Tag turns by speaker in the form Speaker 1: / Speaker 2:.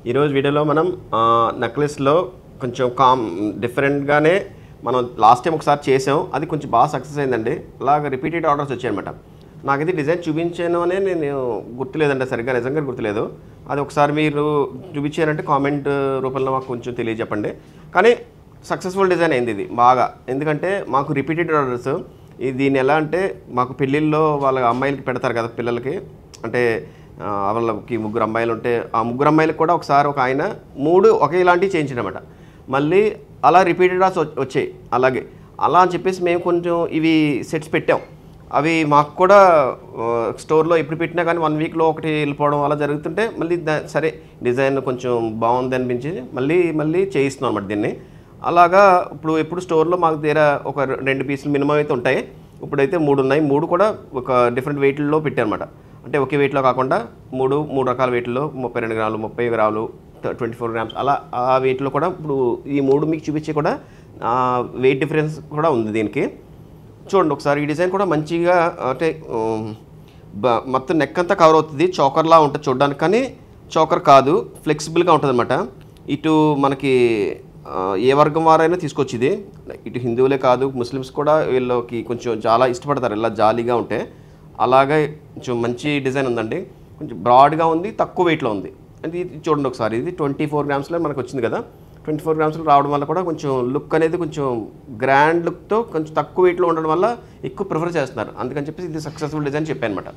Speaker 1: ఈరోజు వీడియోలో మనం నెక్లెస్లో కొంచెం డిఫరెంట్గానే మనం లాస్ట్ టైం ఒకసారి చేసాం. అది కొంచెం బాగా సక్సెస్ అయిందండి. అలాగ రిపీటెడ్ ఆర్డర్స్ వచ్చాయన్నమాట. నాకైతే డిజైన్ చూపించాను అనే నేను గుర్తులేదండి, సరిగ్గా నిజంగా గుర్తులేదు. అది ఒకసారి మీరు చూపించారంటే కామెంట్ రూపంలో మాకు కొంచెం తెలియజెప్పండి. కానీ సక్సెస్ఫుల్ డిజైన్ అయింది ఇది బాగా. ఎందుకంటే మాకు రిపీటెడ్ ఆర్డర్స్ దీన్ని ఎలా అంటే మాకు పెళ్ళిళ్ళలో వాళ్ళ అమ్మాయిలకి పెడతారు కదా, పిల్లలకి అంటే వాళ్ళకి 3 అమ్మాయిలు ఉంటే ఆ 3 అమ్మాయిలకు కూడా ఒకసారి ఒక ఆయన 3 ఒకేలాంటివి చేయించాడనమాట. మళ్ళీ అలా రిపీటెడ్ ఆర్డర్స్ వచ్చాయి. అలాగే అలా అని చెప్పేసి మేము కొంచెం ఇవి సెట్స్ పెట్టాం. అవి మాకు కూడా స్టోర్లో ఎప్పుడు పెట్టినా కానీ 1 వీక్లో ఒకటి వెళ్ళిపోవడం అలా జరుగుతుంటే మళ్ళీ సరే డిజైన్ కొంచెం బాగుంది అనిపించి మళ్ళీ చేయిస్తున్నాం అన్నమాట దీన్ని. అలాగా ఎప్పుడు స్టోర్లో మాకు దగ్గర ఒక 2 పీసులు మినిమం అయితే ఉంటాయి. ఇప్పుడైతే 3 ఉన్నాయి. 3 కూడా ఒక డిఫరెంట్ వెయిట్లో పెట్టారన్నమాట. అంటే ఒకే వెయిట్లో కాకుండా 3 రకాల వెయిట్లో 32 గ్రాములు, 30 గ్రాములు, 24 గ్రామ్స్ అలా ఆ వెయిట్లో కూడా ఇప్పుడు ఈ 3 మీకు చూపించే కూడా వెయిట్ డిఫరెన్స్ కూడా ఉంది దీనికి. చూడండి ఒకసారి. ఈ డిజైన్ కూడా మంచిగా అంటే మొత్తం నెక్ అంతా కవర్ అవుతుంది. చోకర్లా ఉంటుంది చూడడానికి, కానీ చోకర్ కాదు, ఫ్లెక్సిబుల్గా ఉంటుంది అనమాట. ఇటు మనకి ఏ వర్గం వారైనా తీసుకొచ్చి ఇది ఇటు హిందువులే కాదు, ముస్లిమ్స్ కూడా వీళ్ళకి కొంచెం చాలా ఇష్టపడతారు ఇలా జాలీగా ఉంటే. అలాగే కొంచెం మంచి డిజైన్ ఉందండి. కొంచెం బ్రాడ్గా ఉంది, తక్కువ వెయిట్లో ఉంది. అది చూడండి ఒకసారి. ఇది 24 గ్రామ్స్లో మనకు వచ్చింది కదా. 24 గ్రామ్స్లో రావడం వల్ల కూడా కొంచెం లుక్ అనేది కొంచెం గ్రాండ్ లుక్తో కొంచెం తక్కువ వెయిట్లో ఉండడం వల్ల ఎక్కువ ప్రిఫర్ చేస్తున్నారు. అందుకని చెప్పేసి ఇది సక్సెస్ఫుల్ డిజైన్ చెప్పాను అనమాట.